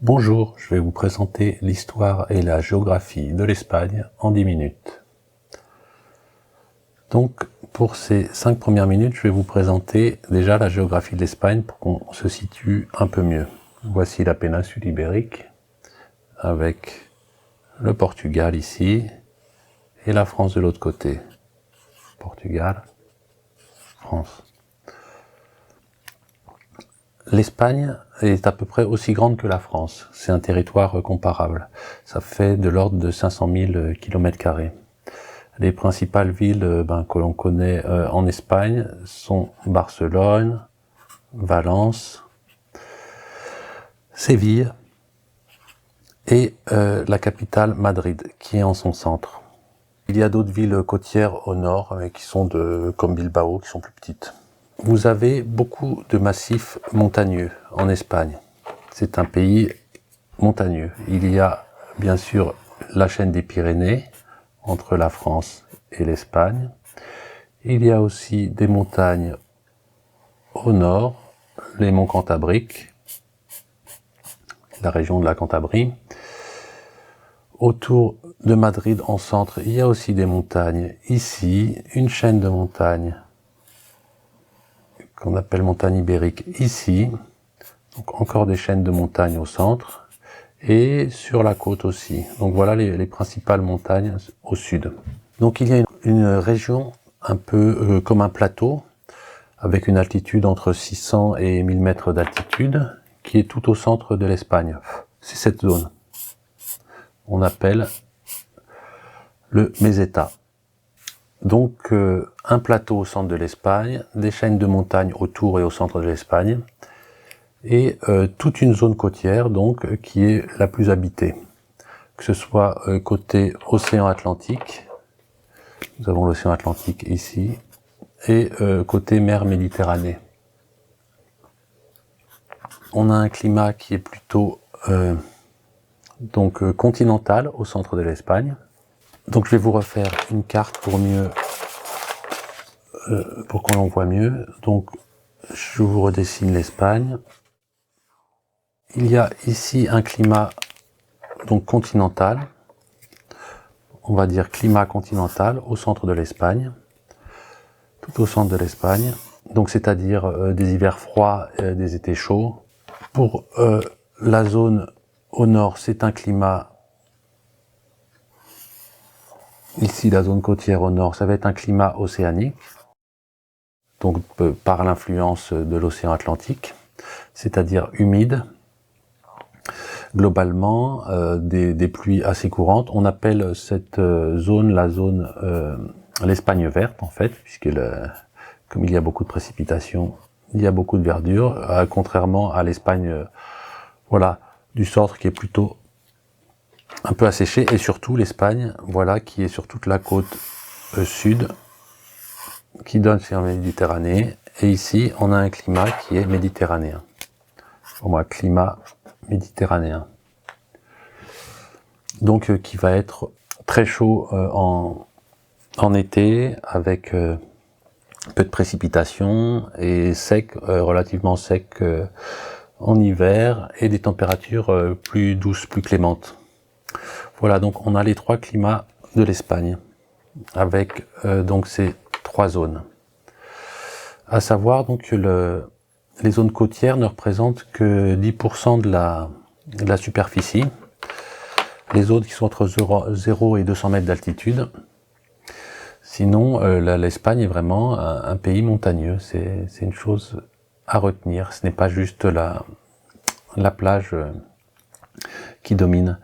Bonjour, je vais vous présenter l'histoire et la géographie de l'Espagne en 10 minutes. Donc, pour ces 5 premières minutes, je vais vous présenter déjà la géographie de l'Espagne pour qu'on se situe un peu mieux. Voici la péninsule ibérique, avec le Portugal ici, et la France de l'autre côté. Portugal, France. L'Espagne est à peu près aussi grande que la France. C'est un territoire comparable. Ça fait de l'ordre de 500 000 km². Les principales villes que l'on connaît en Espagne sont Barcelone, Valence, Séville et la capitale Madrid, qui est en son centre. Il y a d'autres villes côtières au nord qui sont comme Bilbao, qui sont plus petites. Vous avez beaucoup de massifs montagneux en Espagne. C'est un pays montagneux. Il y a bien sûr la chaîne des Pyrénées entre la France et l'Espagne. Il y a aussi des montagnes au nord, les monts Cantabriques, la région de la Cantabrie. Autour de Madrid, en centre, il y a aussi des montagnes. Ici, une chaîne de montagnes qu'on appelle montagne ibérique ici. Donc encore des chaînes de montagnes au centre et sur la côte aussi. Donc voilà les principales montagnes au sud. Donc il y a une région un peu comme un plateau avec une altitude entre 600 et 1000 mètres d'altitude qui est tout au centre de l'Espagne. C'est cette zone. On appelle le Meseta. Donc un plateau au centre de l'Espagne, des chaînes de montagnes autour et au centre de l'Espagne, et toute une zone côtière donc qui est la plus habitée. Que ce soit côté océan Atlantique, nous avons l'océan Atlantique ici, et côté mer Méditerranée. On a un climat qui est plutôt continental au centre de l'Espagne. Donc je vais vous refaire une carte pour mieux, pour qu'on en voit mieux. Donc je vous redessine l'Espagne. Il y a ici un climat donc continental, on va dire climat continental au centre de l'Espagne, tout au centre de l'Espagne, donc c'est-à-dire des hivers froids, des étés chauds. Pour la zone au nord, c'est un climat, ici la zone côtière au nord, ça va être un climat océanique, donc par l'influence de l'océan Atlantique, c'est-à-dire humide. Globalement, des pluies assez courantes. On appelle cette zone la zone l'Espagne verte en fait, puisque comme il y a beaucoup de précipitations, il y a beaucoup de verdure, contrairement à l'Espagne du centre qui est plutôt un peu asséchée, et surtout l'Espagne qui est sur toute la côte sud qui donne sur la Méditerranée, et ici on a un climat qui est méditerranéen. Climat méditerranéen. Donc qui va être très chaud en été, avec peu de précipitations, et sec, relativement sec en hiver, et des températures plus douces, plus clémentes. Voilà, donc on a les trois climats de l'Espagne, avec donc ces trois zones. À savoir donc que les zones côtières ne représentent que 10% de la superficie. Les autres qui sont entre 0 et 200 mètres d'altitude. Sinon, l'Espagne est vraiment un pays montagneux. C'est une chose à retenir. Ce n'est pas juste la plage qui domine.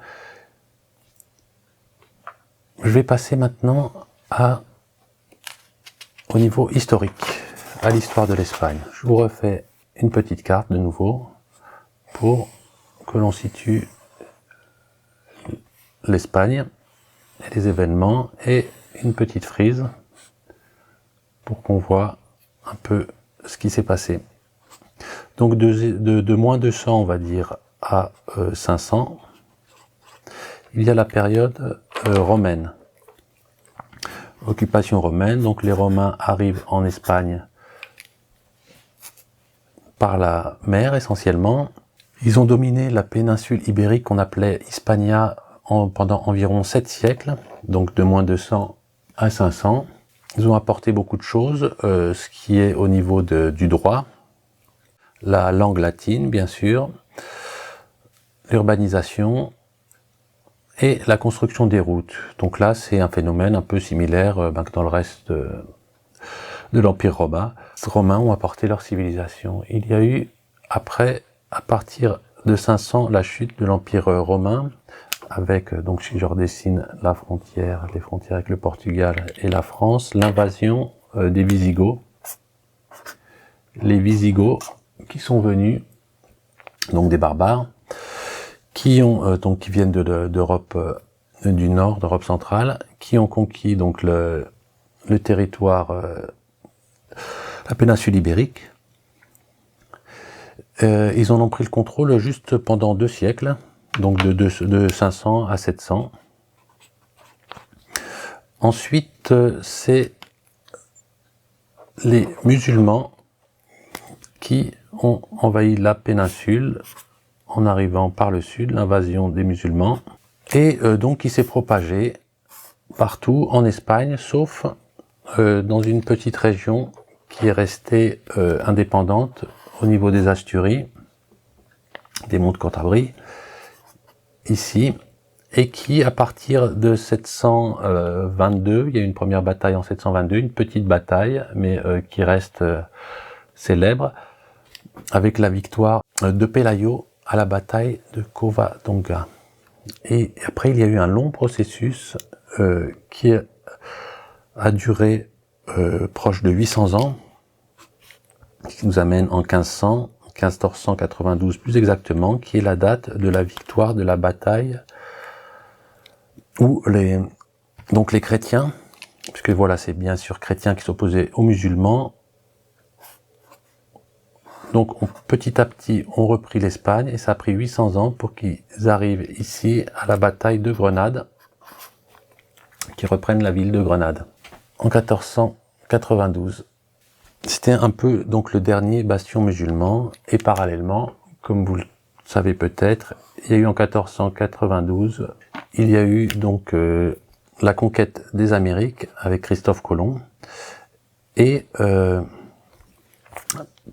Je vais passer maintenant au niveau historique, à l'histoire de l'Espagne. Je vous refais une petite carte de nouveau pour que l'on situe l'Espagne et les événements, et une petite frise pour qu'on voit un peu ce qui s'est passé. Donc de moins 200 on va dire à 500, il y a la période romaine, occupation romaine. Donc les Romains arrivent en Espagne par la mer essentiellement, Ils ont dominé la péninsule ibérique qu'on appelait Hispania pendant environ 7 siècles, donc de moins 200 à 500. Ils ont apporté beaucoup de choses, ce qui est au niveau du droit, la langue latine bien sûr, l'urbanisation et la construction des routes. Donc là c'est un phénomène un peu similaire que dans le reste de l'Empire romain. Les Romains ont apporté leur civilisation. Il y a eu après, à partir de 500, la chute de l'Empire romain, avec, donc si je redessine la frontière, les frontières avec le Portugal et la France, l'invasion des Visigoths. Les Visigoths qui sont venus, donc des barbares, qui viennent d'Europe du Nord, d'Europe centrale, qui ont conquis donc le territoire, la péninsule ibérique. Ils en ont pris le contrôle juste pendant 2 siècles, donc de 500 à 700. Ensuite, c'est les musulmans qui ont envahi la péninsule en arrivant par le sud, l'invasion des musulmans, et donc qui s'est propagé partout en Espagne, sauf dans une petite région qui est restée indépendante au niveau des Asturies, des monts de Cantabrie, ici, et qui, à partir de 722, il y a eu une première bataille en 722, une petite bataille, mais qui reste célèbre, avec la victoire de Pelayo à la bataille de Covadonga. Et après, il y a eu un long processus qui a duré proche de 800 ans, qui nous amène en 1492 plus exactement, qui est la date de la victoire de la bataille où les chrétiens, puisque voilà, c'est bien sûr chrétiens qui s'opposaient aux musulmans, donc petit à petit ont repris l'Espagne et ça a pris 800 ans pour qu'ils arrivent ici à la bataille de Grenade, qui reprennent la ville de Grenade en 1492. C'était un peu donc le dernier bastion musulman, et parallèlement, comme vous le savez peut-être, il y a eu en 1492, il y a eu donc la conquête des Amériques avec Christophe Colomb, et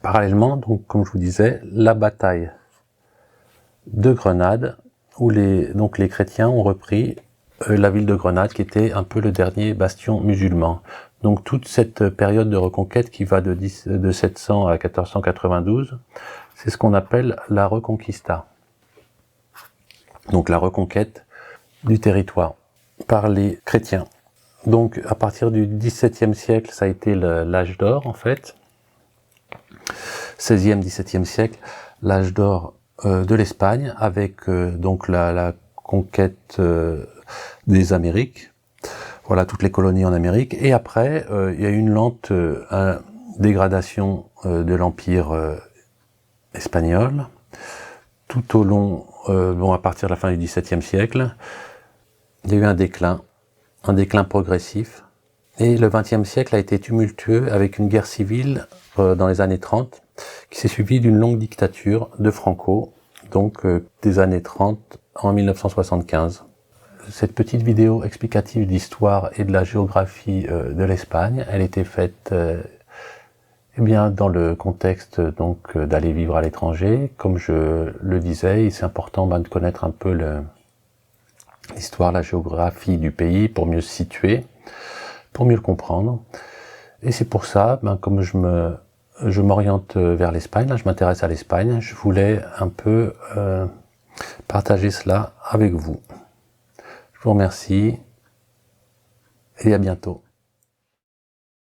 parallèlement, donc comme je vous disais, la bataille de Grenade, où les chrétiens ont repris la ville de Grenade, qui était un peu le dernier bastion musulman. Donc toute cette période de reconquête qui va de 700 à 1492, c'est ce qu'on appelle la Reconquista. Donc la reconquête du territoire par les chrétiens. Donc à partir du XVIIe siècle, ça a été l'âge d'or en fait. 16e, XVIIe siècle, l'âge d'or de l'Espagne, avec donc la conquête des Amériques. Voilà, toutes les colonies en Amérique. Et après, il y a eu une lente dégradation de l'empire espagnol, tout au long, à partir de la fin du XVIIe siècle, il y a eu un déclin progressif. Et le XXe siècle a été tumultueux avec une guerre civile dans les années 30, qui s'est suivie d'une longue dictature de Franco, donc des années 30 en 1975. Cette petite vidéo explicative d'histoire et de la géographie de l'Espagne, elle était faite dans le contexte donc d'aller vivre à l'étranger. Comme je le disais, c'est important de connaître un peu l'histoire, la géographie du pays pour mieux se situer, pour mieux le comprendre. Et c'est pour ça, comme je m'oriente vers l'Espagne, je m'intéresse à l'Espagne, je voulais un peu partager cela avec vous. Je vous remercie et à bientôt.